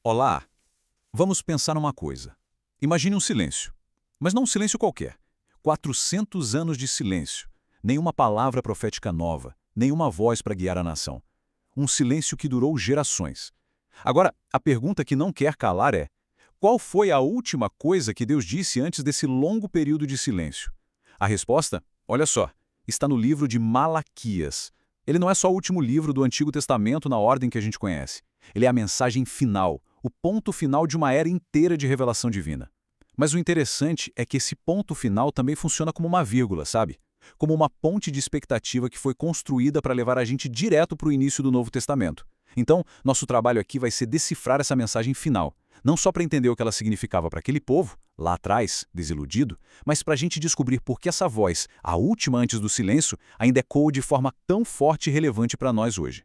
Olá, vamos pensar numa coisa. Imagine um silêncio, mas não um silêncio qualquer. 400 anos de silêncio, nenhuma palavra profética nova, nenhuma voz para guiar a nação. Um silêncio que durou gerações. Agora, a pergunta que não quer calar é: qual foi a última coisa que Deus disse antes desse longo período de silêncio? A resposta, olha só, está no livro de Malaquias. Ele não é só o último livro do Antigo Testamento na ordem que a gente conhece. Ele é a mensagem final, o ponto final de uma era inteira de revelação divina. Mas o interessante é que esse ponto final também funciona como uma vírgula, sabe? Como uma ponte de expectativa que foi construída para levar a gente direto para o início do Novo Testamento. Então, nosso trabalho aqui vai ser decifrar essa mensagem final, não só para entender o que ela significava para aquele povo, lá atrás, desiludido, mas para a gente descobrir por que essa voz, a última antes do silêncio, ainda ecoa de forma tão forte e relevante para nós hoje.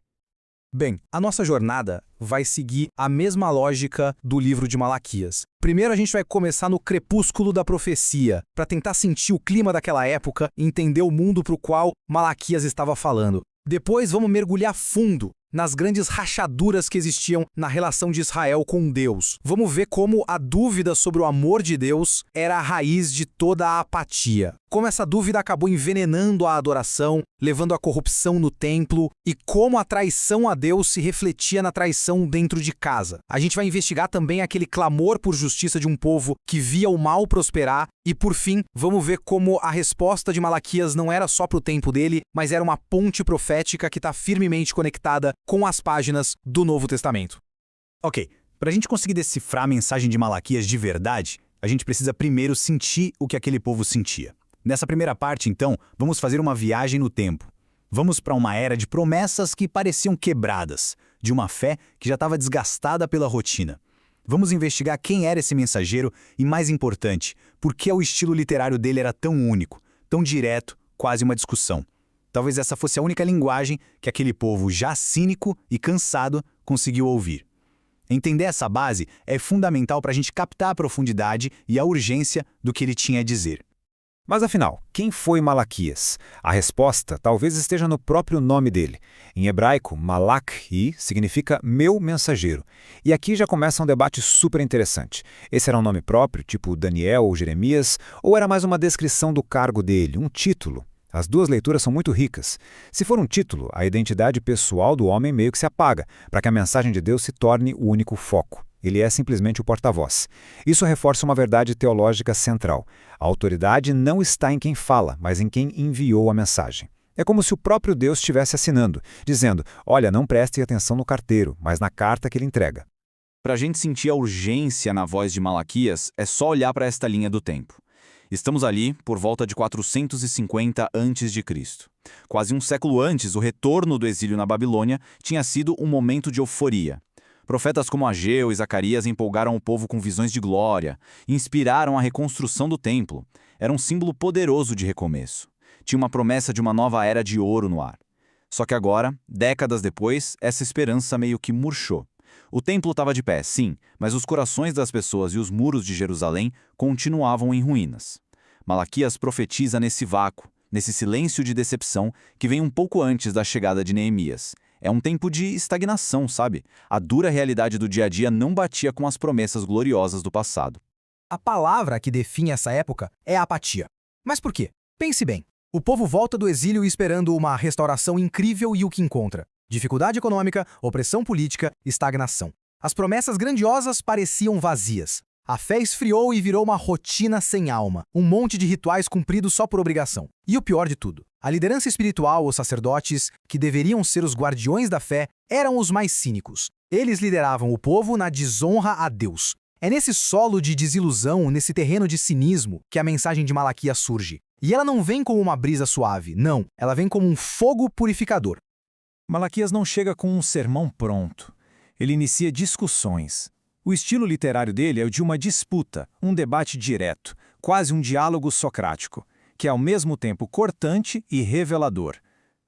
Bem, a nossa jornada vai seguir a mesma lógica do livro de Malaquias. Primeiro a gente vai começar no crepúsculo da profecia, para tentar sentir o clima daquela época e entender o mundo para o qual Malaquias estava falando. Depois vamos mergulhar fundo nas grandes rachaduras que existiam na relação de Israel com Deus. Vamos ver como a dúvida sobre o amor de Deus era a raiz de toda a apatia. Como essa dúvida acabou envenenando a adoração, levando à corrupção no templo, e como a traição a Deus se refletia na traição dentro de casa. A gente vai investigar também aquele clamor por justiça de um povo que via o mal prosperar, e por fim, vamos ver como a resposta de Malaquias não era só para o tempo dele, mas era uma ponte profética que está firmemente conectada com as páginas do Novo Testamento. Ok, para a gente conseguir decifrar a mensagem de Malaquias de verdade, a gente precisa primeiro sentir o que aquele povo sentia. Nessa primeira parte, então, vamos fazer uma viagem no tempo. Vamos para uma era de promessas que pareciam quebradas, de uma fé que já estava desgastada pela rotina. Vamos investigar quem era esse mensageiro e, mais importante, por que o estilo literário dele era tão único, tão direto, quase uma discussão. Talvez essa fosse a única linguagem que aquele povo já cínico e cansado conseguiu ouvir. Entender essa base é fundamental para a gente captar a profundidade e a urgência do que ele tinha a dizer. Mas afinal, quem foi Malaquias? A resposta talvez esteja no próprio nome dele. Em hebraico, Malach-i significa meu mensageiro. E aqui já começa um debate super interessante. Esse era um nome próprio, tipo Daniel ou Jeremias, ou era mais uma descrição do cargo dele, um título? As duas leituras são muito ricas. Se for um título, a identidade pessoal do homem meio que se apaga, para que a mensagem de Deus se torne o único foco. Ele é simplesmente o porta-voz. Isso reforça uma verdade teológica central. A autoridade não está em quem fala, mas em quem enviou a mensagem. É como se o próprio Deus estivesse assinando, dizendo: olha, não preste atenção no carteiro, mas na carta que ele entrega. Para a gente sentir a urgência na voz de Malaquias, é só olhar para esta linha do tempo. Estamos ali por volta de 450 a.C. Quase um século antes, o retorno do exílio na Babilônia tinha sido um momento de euforia. Profetas como Ageu e Zacarias empolgaram o povo com visões de glória, inspiraram a reconstrução do templo. Era um símbolo poderoso de recomeço. Tinha uma promessa de uma nova era de ouro no ar. Só que agora, décadas depois, essa esperança meio que murchou. O templo estava de pé, sim, mas os corações das pessoas e os muros de Jerusalém continuavam em ruínas. Malaquias profetiza nesse vácuo, nesse silêncio de decepção que vem um pouco antes da chegada de Neemias. É um tempo de estagnação, sabe? A dura realidade do dia a dia não batia com as promessas gloriosas do passado. A palavra que define essa época é apatia. Mas por quê? Pense bem. O povo volta do exílio esperando uma restauração incrível e o que encontra? Dificuldade econômica, opressão política, estagnação. As promessas grandiosas pareciam vazias. A fé esfriou e virou uma rotina sem alma, um monte de rituais cumpridos só por obrigação. E o pior de tudo, a liderança espiritual, os sacerdotes, que deveriam ser os guardiões da fé, eram os mais cínicos. Eles lideravam o povo na desonra a Deus. É nesse solo de desilusão, nesse terreno de cinismo, que a mensagem de Malaquias surge. E ela não vem como uma brisa suave, não. Ela vem como um fogo purificador. Malaquias não chega com um sermão pronto. Ele inicia discussões. O estilo literário dele é o de uma disputa, um debate direto, quase um diálogo socrático, que é ao mesmo tempo cortante e revelador.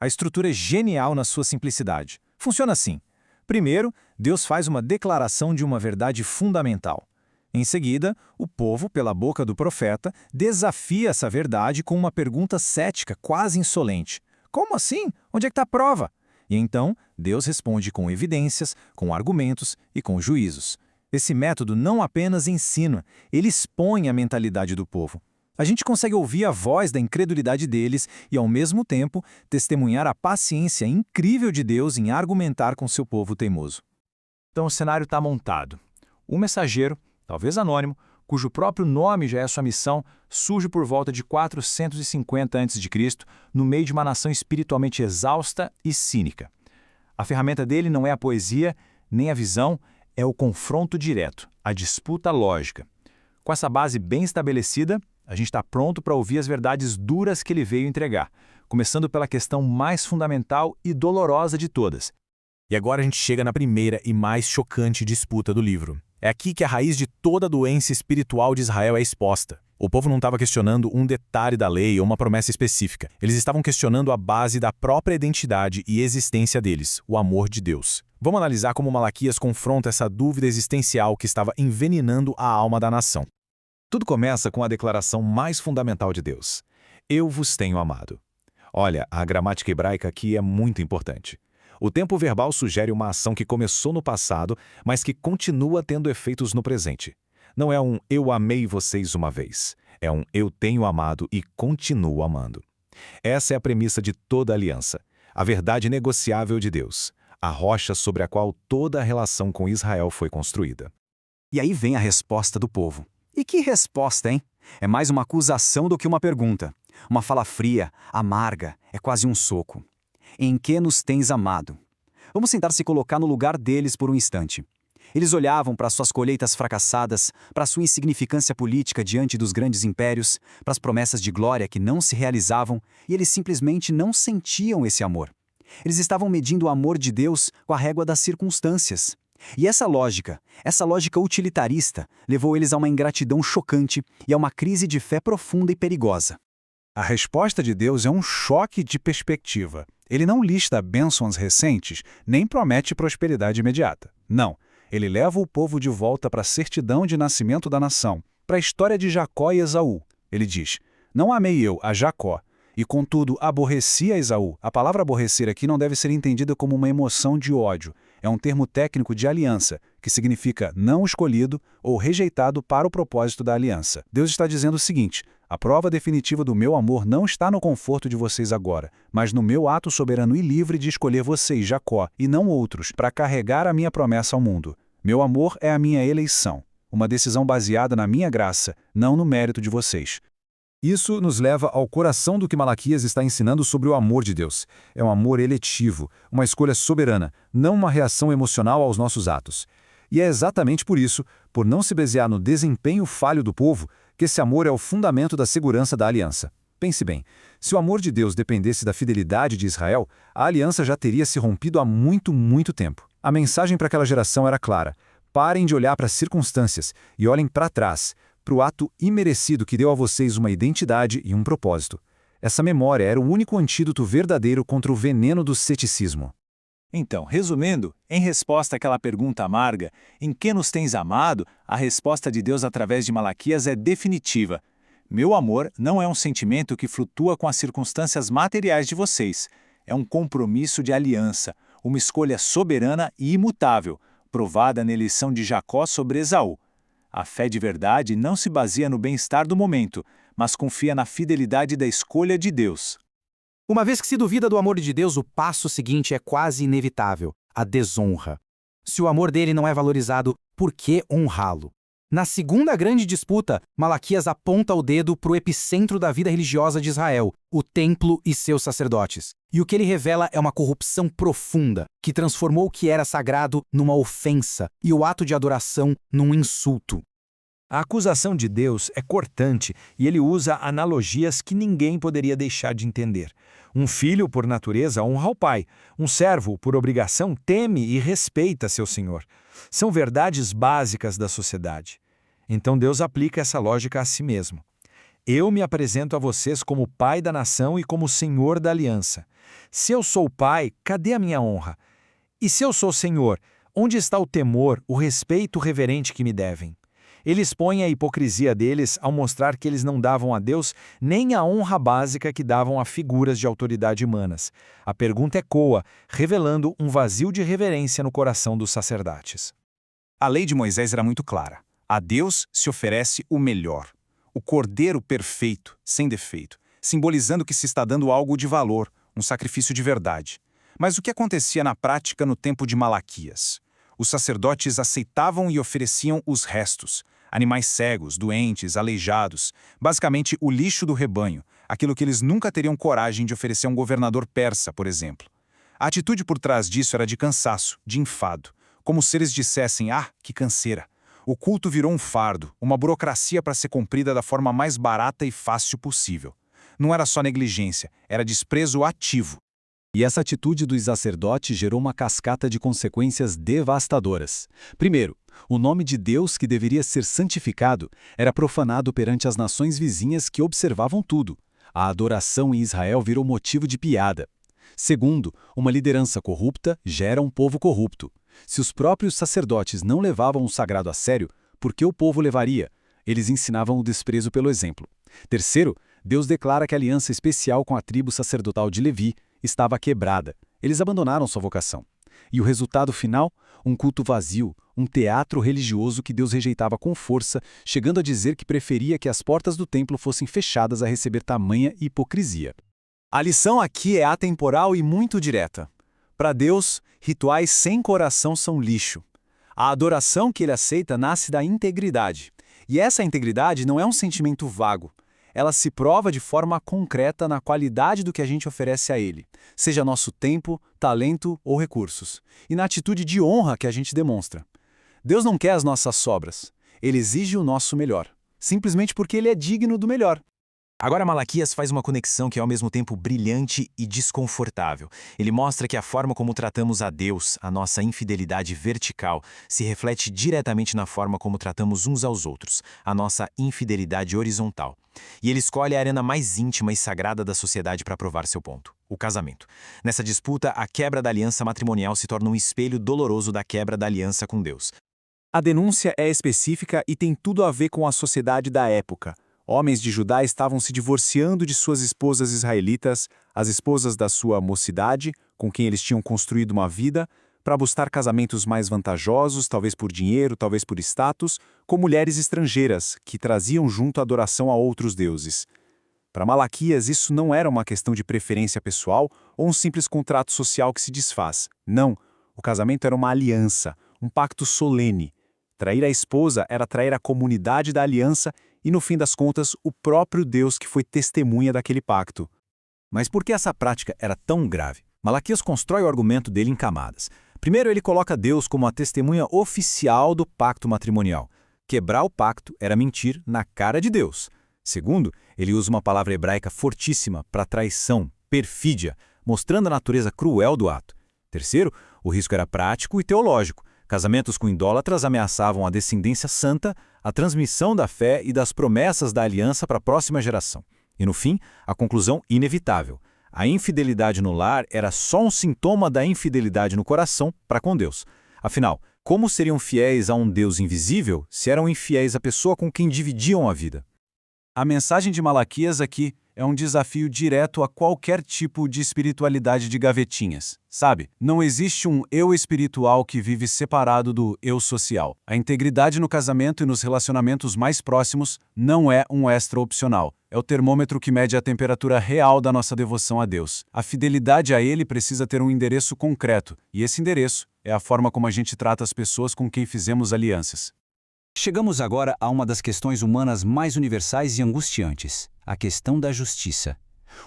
A estrutura é genial na sua simplicidade. Funciona assim. Primeiro, Deus faz uma declaração de uma verdade fundamental. Em seguida, o povo, pela boca do profeta, desafia essa verdade com uma pergunta cética, quase insolente. Como assim? Onde é que está a prova? E então, Deus responde com evidências, com argumentos e com juízos. Esse método não apenas ensina, ele expõe a mentalidade do povo. A gente consegue ouvir a voz da incredulidade deles e, ao mesmo tempo, testemunhar a paciência incrível de Deus em argumentar com seu povo teimoso. Então o cenário está montado. Um mensageiro, talvez anônimo, cujo próprio nome já é sua missão, surge por volta de 450 a.C., no meio de uma nação espiritualmente exausta e cínica. A ferramenta dele não é a poesia, nem a visão, é o confronto direto, a disputa lógica. Com essa base bem estabelecida, a gente está pronto para ouvir as verdades duras que ele veio entregar, começando pela questão mais fundamental e dolorosa de todas. E agora a gente chega na primeira e mais chocante disputa do livro. É aqui que a raiz de toda a doença espiritual de Israel é exposta. O povo não estava questionando um detalhe da lei ou uma promessa específica. Eles estavam questionando a base da própria identidade e existência deles, o amor de Deus. Vamos analisar como Malaquias confronta essa dúvida existencial que estava envenenando a alma da nação. Tudo começa com a declaração mais fundamental de Deus. Eu vos tenho amado. Olha, a gramática hebraica aqui é muito importante. O tempo verbal sugere uma ação que começou no passado, mas que continua tendo efeitos no presente. Não é um eu amei vocês uma vez. É um eu tenho amado e continuo amando. Essa é a premissa de toda aliança. A verdade inegociável de Deus. A rocha sobre a qual toda a relação com Israel foi construída. E aí vem a resposta do povo. E que resposta, hein? É mais uma acusação do que uma pergunta. Uma fala fria, amarga, é quase um soco. Em que nos tens amado? Vamos tentar se colocar no lugar deles por um instante. Eles olhavam para suas colheitas fracassadas, para sua insignificância política diante dos grandes impérios, para as promessas de glória que não se realizavam, e eles simplesmente não sentiam esse amor. Eles estavam medindo o amor de Deus com a régua das circunstâncias. E essa lógica utilitarista, levou eles a uma ingratidão chocante e a uma crise de fé profunda e perigosa. A resposta de Deus é um choque de perspectiva. Ele não lista bênçãos recentes, nem promete prosperidade imediata. Não, ele leva o povo de volta para a certidão de nascimento da nação, para a história de Jacó e Esaú. Ele diz, não amei eu a Jacó, e contudo aborreci a Esaú. A palavra aborrecer aqui não deve ser entendida como uma emoção de ódio. É um termo técnico de aliança, que significa não escolhido ou rejeitado para o propósito da aliança. Deus está dizendo o seguinte, a prova definitiva do meu amor não está no conforto de vocês agora, mas no meu ato soberano e livre de escolher vocês, Jacó, e não outros, para carregar a minha promessa ao mundo. Meu amor é a minha eleição, uma decisão baseada na minha graça, não no mérito de vocês. Isso nos leva ao coração do que Malaquias está ensinando sobre o amor de Deus. É um amor eletivo, uma escolha soberana, não uma reação emocional aos nossos atos. E é exatamente por isso, por não se basear no desempenho falho do povo, que esse amor é o fundamento da segurança da aliança. Pense bem, se o amor de Deus dependesse da fidelidade de Israel, a aliança já teria se rompido há muito, muito tempo. A mensagem para aquela geração era clara: parem de olhar para as circunstâncias e olhem para trás, para o ato imerecido que deu a vocês uma identidade e um propósito. Essa memória era o único antídoto verdadeiro contra o veneno do ceticismo. Então, resumindo, em resposta àquela pergunta amarga, em que nos tens amado, a resposta de Deus através de Malaquias é definitiva. Meu amor não é um sentimento que flutua com as circunstâncias materiais de vocês. É um compromisso de aliança, uma escolha soberana e imutável, provada na eleição de Jacó sobre Esaú. A fé de verdade não se baseia no bem-estar do momento, mas confia na fidelidade da escolha de Deus. Uma vez que se duvida do amor de Deus, o passo seguinte é quase inevitável: a desonra. Se o amor dele não é valorizado, por que honrá-lo? Na segunda grande disputa, Malaquias aponta o dedo para o epicentro da vida religiosa de Israel, o templo e seus sacerdotes. E o que ele revela é uma corrupção profunda, que transformou o que era sagrado numa ofensa e o ato de adoração num insulto. A acusação de Deus é cortante e ele usa analogias que ninguém poderia deixar de entender. Um filho, por natureza, honra o pai. Um servo, por obrigação, teme e respeita seu senhor. São verdades básicas da sociedade. Então Deus aplica essa lógica a si mesmo. Eu me apresento a vocês como pai da nação e como senhor da aliança. Se eu sou pai, cadê a minha honra? E se eu sou senhor, onde está o temor, o respeito reverente que me devem? Ele expõe a hipocrisia deles ao mostrar que eles não davam a Deus nem a honra básica que davam a figuras de autoridade humanas. A pergunta ecoa, revelando um vazio de reverência no coração dos sacerdotes. A lei de Moisés era muito clara. A Deus se oferece o melhor, o cordeiro perfeito, sem defeito, simbolizando que se está dando algo de valor, um sacrifício de verdade. Mas o que acontecia na prática no tempo de Malaquias? Os sacerdotes aceitavam e ofereciam os restos, animais cegos, doentes, aleijados, basicamente o lixo do rebanho, aquilo que eles nunca teriam coragem de oferecer a um governador persa, por exemplo. A atitude por trás disso era de cansaço, de enfado, como se eles dissessem: "Ah, que canseira." O culto virou um fardo, uma burocracia para ser cumprida da forma mais barata e fácil possível. Não era só negligência, era desprezo ativo. E essa atitude dos sacerdotes gerou uma cascata de consequências devastadoras. Primeiro, o nome de Deus, que deveria ser santificado, era profanado perante as nações vizinhas que observavam tudo. A adoração em Israel virou motivo de piada. Segundo, uma liderança corrupta gera um povo corrupto. Se os próprios sacerdotes não levavam o sagrado a sério, por que o povo levaria? Eles ensinavam o desprezo pelo exemplo. Terceiro, Deus declara que a aliança especial com a tribo sacerdotal de Levi estava quebrada. Eles abandonaram sua vocação. E o resultado final? Um culto vazio, um teatro religioso que Deus rejeitava com força, chegando a dizer que preferia que as portas do templo fossem fechadas a receber tamanha hipocrisia. A lição aqui é atemporal e muito direta. Para Deus, rituais sem coração são lixo. A adoração que ele aceita nasce da integridade. E essa integridade não é um sentimento vago. Ela se prova de forma concreta na qualidade do que a gente oferece a ele, seja nosso tempo, talento ou recursos, e na atitude de honra que a gente demonstra. Deus não quer as nossas sobras. Ele exige o nosso melhor, simplesmente porque ele é digno do melhor. Agora Malaquias faz uma conexão que é ao mesmo tempo brilhante e desconfortável. Ele mostra que a forma como tratamos a Deus, a nossa infidelidade vertical, se reflete diretamente na forma como tratamos uns aos outros, a nossa infidelidade horizontal. E ele escolhe a arena mais íntima e sagrada da sociedade para provar seu ponto, o casamento. Nessa disputa, a quebra da aliança matrimonial se torna um espelho doloroso da quebra da aliança com Deus. A denúncia é específica e tem tudo a ver com a sociedade da época. Homens de Judá estavam se divorciando de suas esposas israelitas, as esposas da sua mocidade, com quem eles tinham construído uma vida, para buscar casamentos mais vantajosos, talvez por dinheiro, talvez por status, com mulheres estrangeiras, que traziam junto a adoração a outros deuses. Para Malaquias, isso não era uma questão de preferência pessoal ou um simples contrato social que se desfaz. Não, o casamento era uma aliança, um pacto solene. Trair a esposa era trair a comunidade da aliança e, no fim das contas, o próprio Deus que foi testemunha daquele pacto. Mas por que essa prática era tão grave? Malaquias constrói o argumento dele em camadas. Primeiro, ele coloca Deus como a testemunha oficial do pacto matrimonial. Quebrar o pacto era mentir na cara de Deus. Segundo, ele usa uma palavra hebraica fortíssima para traição, perfídia, mostrando a natureza cruel do ato. Terceiro, o risco era prático e teológico. Casamentos com idólatras ameaçavam a descendência santa, a transmissão da fé e das promessas da aliança para a próxima geração. E, no fim, a conclusão inevitável. A infidelidade no lar era só um sintoma da infidelidade no coração para com Deus. Afinal, como seriam fiéis a um Deus invisível se eram infiéis à pessoa com quem dividiam a vida? A mensagem de Malaquias aqui é um desafio direto a qualquer tipo de espiritualidade de gavetinhas, sabe? Não existe um eu espiritual que vive separado do eu social. A integridade no casamento e nos relacionamentos mais próximos não é um extra opcional. É o termômetro que mede a temperatura real da nossa devoção a Deus. A fidelidade a Ele precisa ter um endereço concreto, e esse endereço é a forma como a gente trata as pessoas com quem fizemos alianças. Chegamos agora a uma das questões humanas mais universais e angustiantes, a questão da justiça.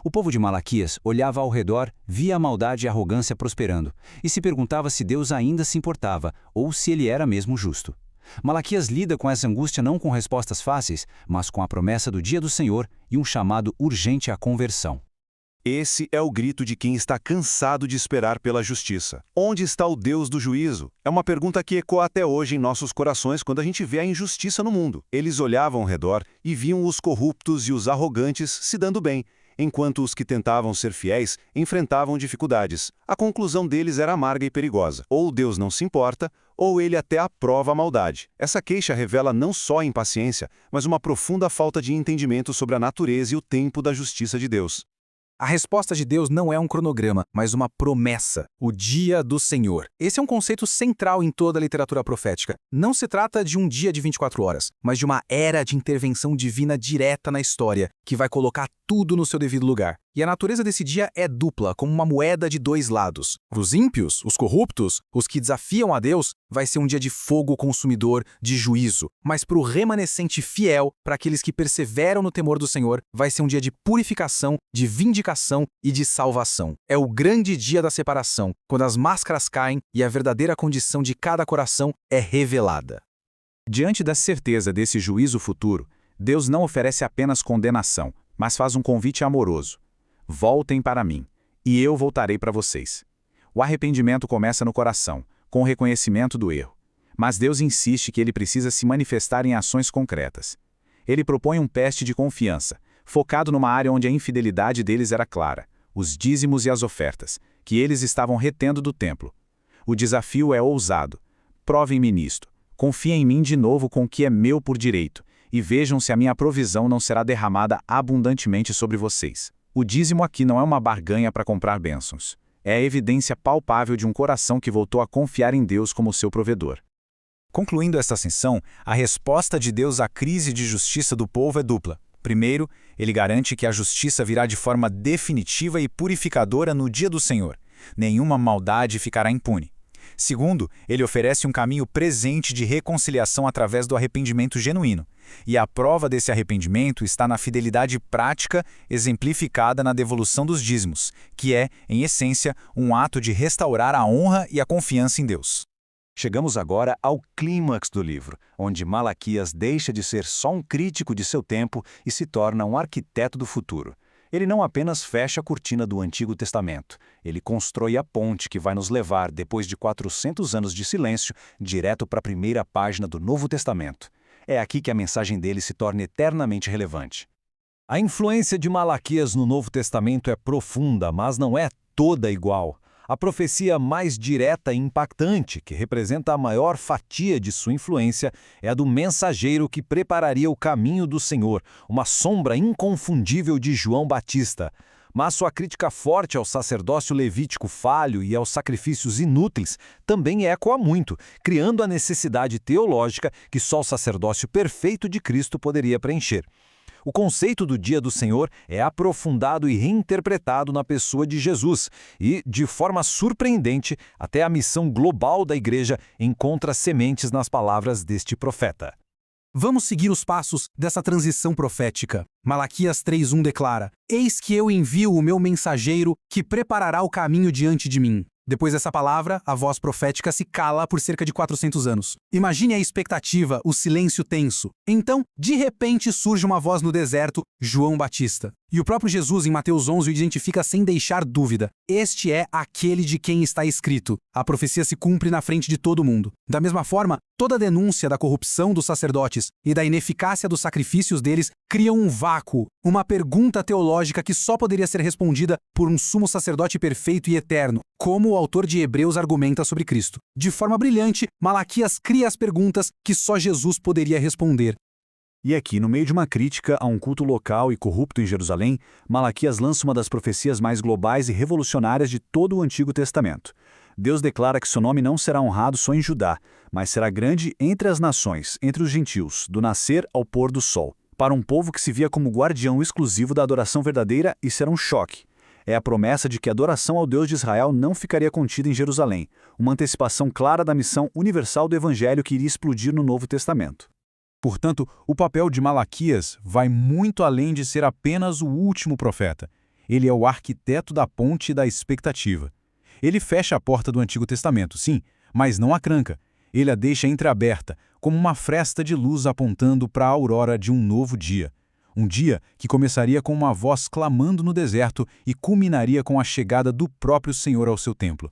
O povo de Malaquias olhava ao redor, via a maldade e a arrogância prosperando, e se perguntava se Deus ainda se importava, ou se ele era mesmo justo. Malaquias lida com essa angústia não com respostas fáceis, mas com a promessa do dia do Senhor e um chamado urgente à conversão. Esse é o grito de quem está cansado de esperar pela justiça. Onde está o Deus do juízo? É uma pergunta que ecoa até hoje em nossos corações quando a gente vê a injustiça no mundo. Eles olhavam ao redor e viam os corruptos e os arrogantes se dando bem, enquanto os que tentavam ser fiéis enfrentavam dificuldades. A conclusão deles era amarga e perigosa. Ou Deus não se importa, ou ele até aprova a maldade. Essa queixa revela não só a impaciência, mas uma profunda falta de entendimento sobre a natureza e o tempo da justiça de Deus. A resposta de Deus não é um cronograma, mas uma promessa, o dia do Senhor. Esse é um conceito central em toda a literatura profética. Não se trata de um dia de 24 horas, mas de uma era de intervenção divina direta na história, que vai colocar tudo no seu devido lugar. E a natureza desse dia é dupla, como uma moeda de dois lados. Para os ímpios, os corruptos, os que desafiam a Deus, vai ser um dia de fogo consumidor, de juízo. Mas para o remanescente fiel, para aqueles que perseveram no temor do Senhor, vai ser um dia de purificação, de vindicação e de salvação. É o grande dia da separação, quando as máscaras caem e a verdadeira condição de cada coração é revelada. Diante da certeza desse juízo futuro, Deus não oferece apenas condenação, mas faz um convite amoroso. Voltem para mim, e eu voltarei para vocês. O arrependimento começa no coração, com o reconhecimento do erro. Mas Deus insiste que ele precisa se manifestar em ações concretas. Ele propõe um teste de confiança, focado numa área onde a infidelidade deles era clara, os dízimos e as ofertas, que eles estavam retendo do templo. O desafio é ousado. Provem-me nisto. Confiem em mim de novo com o que é meu por direito, e vejam se a minha provisão não será derramada abundantemente sobre vocês. O dízimo aqui não é uma barganha para comprar bênçãos. É a evidência palpável de um coração que voltou a confiar em Deus como seu provedor. Concluindo esta ascensão, a resposta de Deus à crise de justiça do povo é dupla. Primeiro, ele garante que a justiça virá de forma definitiva e purificadora no dia do Senhor. Nenhuma maldade ficará impune. Segundo, ele oferece um caminho presente de reconciliação através do arrependimento genuíno. E a prova desse arrependimento está na fidelidade prática exemplificada na devolução dos dízimos, que é, em essência, um ato de restaurar a honra e a confiança em Deus. Chegamos agora ao clímax do livro, onde Malaquias deixa de ser só um crítico de seu tempo e se torna um arquiteto do futuro. Ele não apenas fecha a cortina do Antigo Testamento, ele constrói a ponte que vai nos levar, depois de 400 anos de silêncio, direto para a primeira página do Novo Testamento. É aqui que a mensagem dele se torna eternamente relevante. A influência de Malaquias no Novo Testamento é profunda, mas não é toda igual. A profecia mais direta e impactante, que representa a maior fatia de sua influência, é a do mensageiro que prepararia o caminho do Senhor, uma sombra inconfundível de João Batista. Mas sua crítica forte ao sacerdócio levítico falho e aos sacrifícios inúteis também ecoa muito, criando a necessidade teológica que só o sacerdócio perfeito de Cristo poderia preencher. O conceito do dia do Senhor é aprofundado e reinterpretado na pessoa de Jesus e, de forma surpreendente, até a missão global da Igreja encontra sementes nas palavras deste profeta. Vamos seguir os passos dessa transição profética. Malaquias 3:1 declara: Eis que eu envio o meu mensageiro que preparará o caminho diante de mim. Depois dessa palavra, a voz profética se cala por cerca de 400 anos. Imagine a expectativa, o silêncio tenso. Então, de repente, surge uma voz no deserto, João Batista. E o próprio Jesus, em Mateus 11, o identifica sem deixar dúvida. Este é aquele de quem está escrito. A profecia se cumpre na frente de todo mundo. Da mesma forma, toda a denúncia da corrupção dos sacerdotes e da ineficácia dos sacrifícios deles cria um vácuo, uma pergunta teológica que só poderia ser respondida por um sumo sacerdote perfeito e eterno, como o autor de Hebreus argumenta sobre Cristo. De forma brilhante, Malaquias cria as perguntas que só Jesus poderia responder. E aqui, no meio de uma crítica a um culto local e corrupto em Jerusalém, Malaquias lança uma das profecias mais globais e revolucionárias de todo o Antigo Testamento. Deus declara que seu nome não será honrado só em Judá, mas será grande entre as nações, entre os gentios, do nascer ao pôr do sol, para um povo que se via como guardião exclusivo da adoração verdadeira. E será um choque. É a promessa de que a adoração ao Deus de Israel não ficaria contida em Jerusalém, uma antecipação clara da missão universal do Evangelho que iria explodir no Novo Testamento. Portanto, o papel de Malaquias vai muito além de ser apenas o último profeta. Ele é o arquiteto da ponte da expectativa. Ele fecha a porta do Antigo Testamento, sim, mas não a tranca. Ele a deixa entreaberta, como uma fresta de luz apontando para a aurora de um novo dia. Um dia que começaria com uma voz clamando no deserto e culminaria com a chegada do próprio Senhor ao seu templo.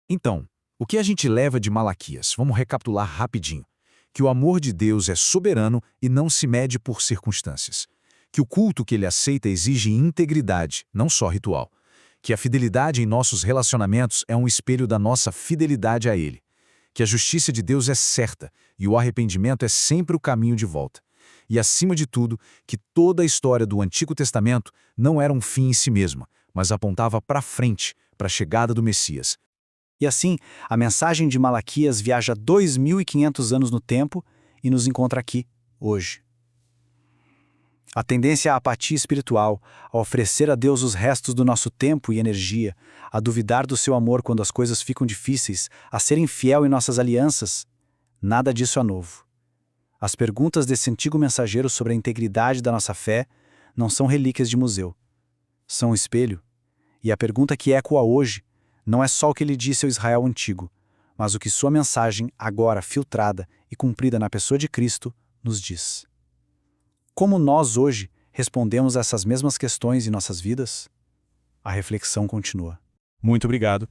Então, o que a gente leva de Malaquias? Vamos recapitular rapidinho. Que o amor de Deus é soberano e não se mede por circunstâncias. Que o culto que ele aceita exige integridade, não só ritual. Que a fidelidade em nossos relacionamentos é um espelho da nossa fidelidade a ele. Que a justiça de Deus é certa e o arrependimento é sempre o caminho de volta. E, acima de tudo, que toda a história do Antigo Testamento não era um fim em si mesma, mas apontava para frente, para a chegada do Messias. E assim, a mensagem de Malaquias viaja 2.500 anos no tempo e nos encontra aqui, hoje. A tendência à apatia espiritual, a oferecer a Deus os restos do nosso tempo e energia, a duvidar do seu amor quando as coisas ficam difíceis, a ser infiel em nossas alianças, nada disso é novo. As perguntas desse antigo mensageiro sobre a integridade da nossa fé não são relíquias de museu. São um espelho. E a pergunta que ecoa hoje não é só o que ele disse ao Israel antigo, mas o que sua mensagem, agora filtrada e cumprida na pessoa de Cristo, nos diz. Como nós hoje respondemos a essas mesmas questões em nossas vidas? A reflexão continua. Muito obrigado